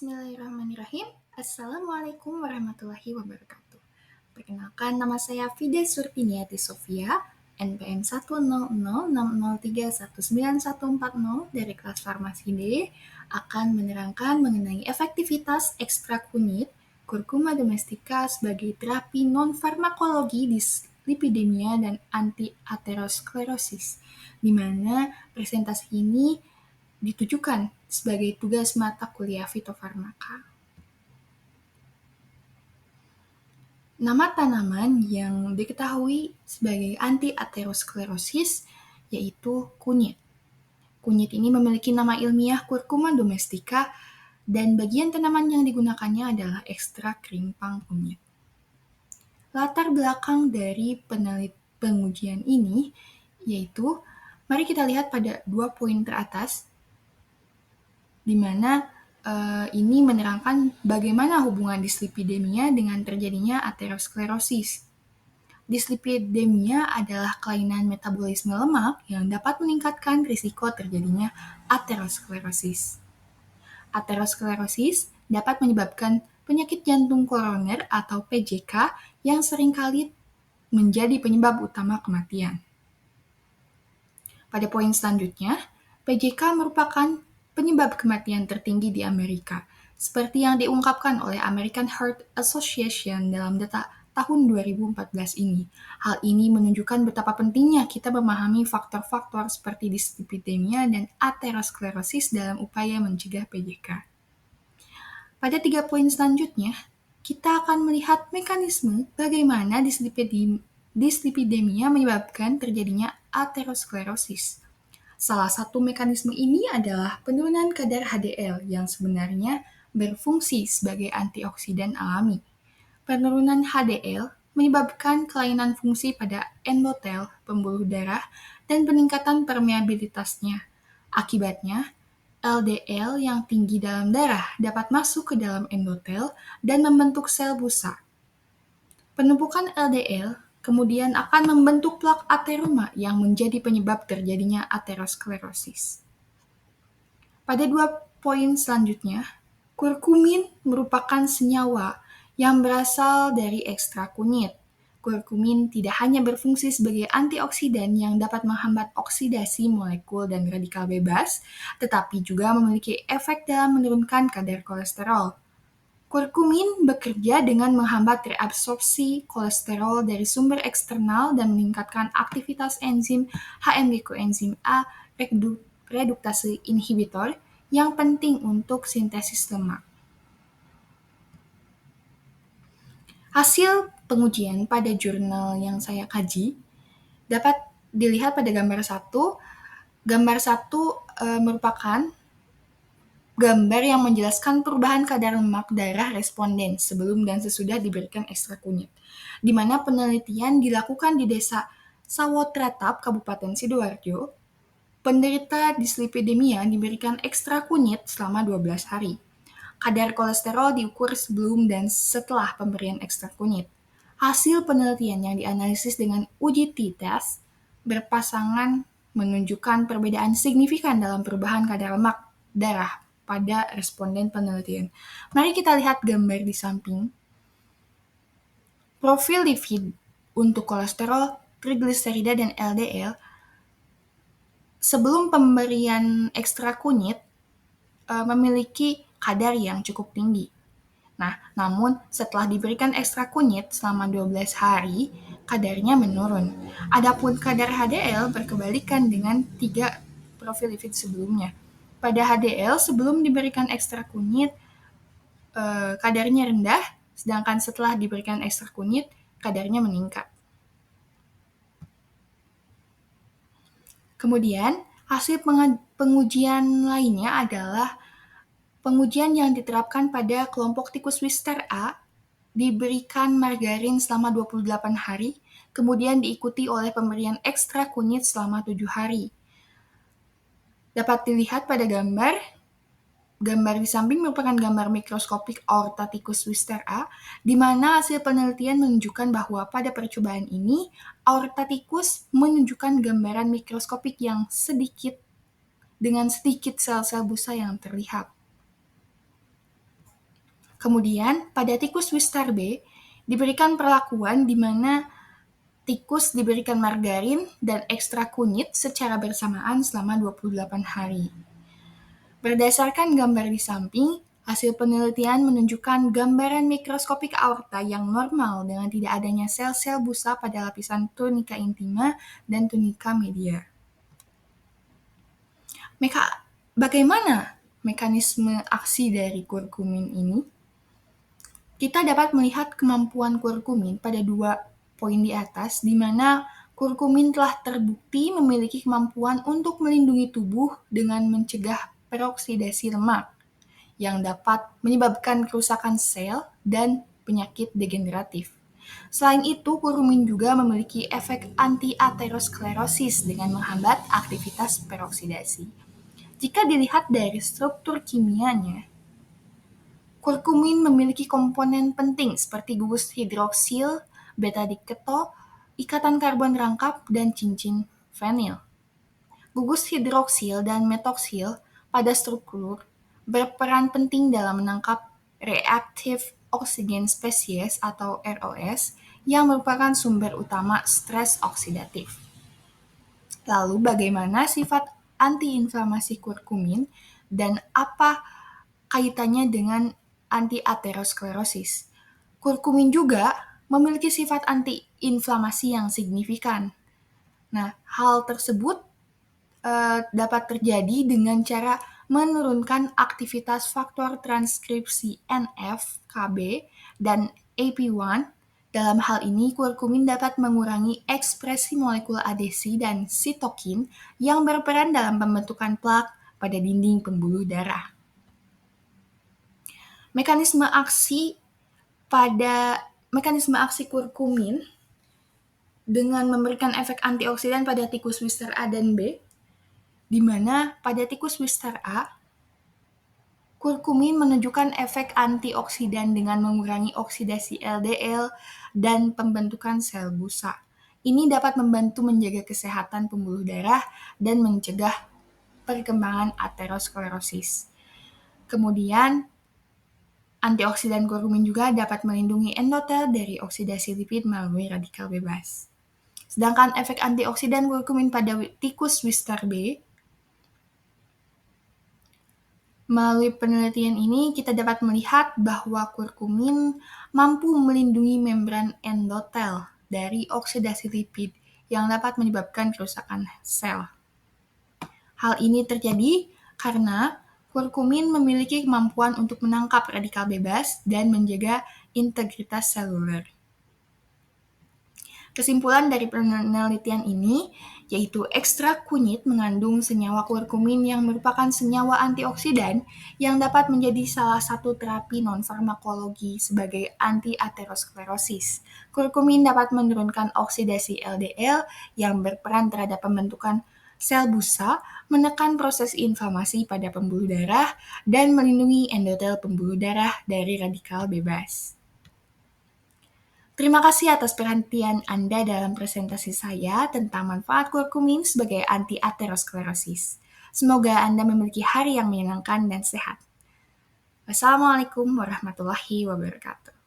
Bismillahirrahmanirrahim. Assalamualaikum warahmatullahi wabarakatuh. Perkenalkan, nama saya Fida Surtiniati Sofia, NPM 10060319140 dari kelas Farmasi D, akan menerangkan mengenai efektivitas ekstrakunit kurkuma domestika sebagai terapi non-farmakologi di lipidemia dan anti-aterosklerosis, di mana presentasi ini ditujukan sebagai tugas mata kuliah fitofarmaka. Nama tanaman yang diketahui sebagai anti-aterosklerosis yaitu kunyit. Kunyit ini memiliki nama ilmiah Curcuma domestica dan bagian tanaman yang digunakannya adalah ekstrak rimpang kunyit. Latar belakang dari pengujian ini yaitu, mari kita lihat pada 2 poin teratas, di mana ini menerangkan bagaimana hubungan dislipidemia dengan terjadinya aterosklerosis. Dislipidemia adalah kelainan metabolisme lemak yang dapat meningkatkan risiko terjadinya aterosklerosis. Aterosklerosis dapat menyebabkan penyakit jantung koroner atau PJK yang seringkali menjadi penyebab utama kematian. Pada poin selanjutnya, PJK merupakan penyebab kematian tertinggi di Amerika, seperti yang diungkapkan oleh American Heart Association dalam data tahun 2014 ini. Hal ini menunjukkan betapa pentingnya kita memahami faktor-faktor seperti dislipidemia dan aterosklerosis dalam upaya mencegah PJK. Pada 3 poin selanjutnya, kita akan melihat mekanisme bagaimana dislipidemia menyebabkan terjadinya aterosklerosis. Salah satu mekanisme ini adalah penurunan kadar HDL yang sebenarnya berfungsi sebagai antioksidan alami. Penurunan HDL menyebabkan kelainan fungsi pada endotel, pembuluh darah, dan peningkatan permeabilitasnya. Akibatnya, LDL yang tinggi dalam darah dapat masuk ke dalam endotel dan membentuk sel busa. Penumpukan LDL kemudian akan membentuk plak ateroma yang menjadi penyebab terjadinya aterosklerosis. Pada 2 poin selanjutnya, kurkumin merupakan senyawa yang berasal dari ekstrak kunyit. Kurkumin tidak hanya berfungsi sebagai antioksidan yang dapat menghambat oksidasi molekul dan radikal bebas, tetapi juga memiliki efek dalam menurunkan kadar kolesterol. Kurkumin bekerja dengan menghambat reabsorpsi kolesterol dari sumber eksternal dan meningkatkan aktivitas enzim HMG koenzim A reduktase inhibitor yang penting untuk sintesis lemak. Hasil pengujian pada jurnal yang saya kaji dapat dilihat pada gambar 1. Gambar 1 merupakan gambar yang menjelaskan perubahan kadar lemak darah responden sebelum dan sesudah diberikan ekstrak kunyit, di mana penelitian dilakukan di Desa Sawotratap, Kabupaten Sidoarjo. Penderita dislipidemia diberikan ekstrak kunyit selama 12 hari. Kadar kolesterol diukur sebelum dan setelah pemberian ekstrak kunyit. Hasil penelitian yang dianalisis dengan uji t-test berpasangan menunjukkan perbedaan signifikan dalam perubahan kadar lemak darah pada responden penelitian. Mari kita lihat gambar di samping. Profil lipid untuk kolesterol, trigliserida, dan LDL sebelum pemberian ekstrak kunyit memiliki kadar yang cukup tinggi. Nah, namun setelah diberikan ekstrak kunyit selama 12 hari, kadarnya menurun. Adapun kadar HDL berkebalikan dengan 3 profil lipid sebelumnya. Pada HDL sebelum diberikan ekstrak kunyit, kadarnya rendah, sedangkan setelah diberikan ekstrak kunyit, kadarnya meningkat. Kemudian, hasil pengujian lainnya adalah pengujian yang diterapkan pada kelompok tikus Wister A, diberikan margarin selama 28 hari, kemudian diikuti oleh pemberian ekstrak kunyit selama 7 hari. Dapat dilihat pada gambar di samping merupakan gambar mikroskopik aorta tikus Wister A, di mana hasil penelitian menunjukkan bahwa pada percobaan ini, aorta tikus menunjukkan gambaran mikroskopik yang sedikit dengan sedikit sel-sel busa yang terlihat. Kemudian, pada tikus Wistar B, diberikan perlakuan di mana tikus diberikan margarin dan ekstrak kunyit secara bersamaan selama 28 hari. Berdasarkan gambar di samping, hasil penelitian menunjukkan gambaran mikroskopik aorta yang normal dengan tidak adanya sel-sel busa pada lapisan tunika intima dan tunika media. Bagaimana mekanisme aksi dari kurkumin ini? Kita dapat melihat kemampuan kurkumin pada 2 poin di atas, di mana kurkumin telah terbukti memiliki kemampuan untuk melindungi tubuh dengan mencegah peroksidasi lemak yang dapat menyebabkan kerusakan sel dan penyakit degeneratif. Selain itu, kurkumin juga memiliki efek anti-aterosklerosis dengan menghambat aktivitas peroksidasi. Jika dilihat dari struktur kimianya, kurkumin memiliki komponen penting seperti gugus hidroksil, beta-diketo, ikatan karbon rangkap, dan cincin fenil. Gugus hidroksil dan metoksil pada struktur berperan penting dalam menangkap reactive oxygen species atau ROS yang merupakan sumber utama stres oksidatif. Lalu bagaimana sifat antiinflamasi kurkumin dan apa kaitannya dengan anti-aterosklerosis? Kurkumin juga memiliki sifat antiinflamasi yang signifikan. Nah, hal tersebut dapat terjadi dengan cara menurunkan aktivitas faktor transkripsi NF, KB, dan AP1. Dalam hal ini, kurkumin dapat mengurangi ekspresi molekul adesi dan sitokin yang berperan dalam pembentukan plak pada dinding pembuluh darah. Mekanisme aksi kurkumin dengan memberikan efek antioksidan pada tikus Wistar A dan B, di mana pada tikus Wistar A, kurkumin menunjukkan efek antioksidan dengan mengurangi oksidasi LDL dan pembentukan sel busa. Ini dapat membantu menjaga kesehatan pembuluh darah dan mencegah perkembangan aterosklerosis. Kemudian, antioksidan kurkumin juga dapat melindungi endotel dari oksidasi lipid melalui radikal bebas. Sedangkan efek antioksidan kurkumin pada tikus Wistar B, melalui penelitian ini kita dapat melihat bahwa kurkumin mampu melindungi membran endotel dari oksidasi lipid yang dapat menyebabkan kerusakan sel. Hal ini terjadi karena kurkumin memiliki kemampuan untuk menangkap radikal bebas dan menjaga integritas seluler. Kesimpulan dari penelitian ini yaitu ekstrak kunyit mengandung senyawa kurkumin yang merupakan senyawa antioksidan yang dapat menjadi salah satu terapi non-farmakologi sebagai anti-aterosklerosis. Kurkumin dapat menurunkan oksidasi LDL yang berperan terhadap pembentukan sel busa, menekan proses inflamasi pada pembuluh darah, dan melindungi endotel pembuluh darah dari radikal bebas. Terima kasih atas perhatian Anda dalam presentasi saya tentang manfaat kurkumin sebagai anti-aterosklerosis. Semoga Anda memiliki hari yang menyenangkan dan sehat. Wassalamualaikum warahmatullahi wabarakatuh.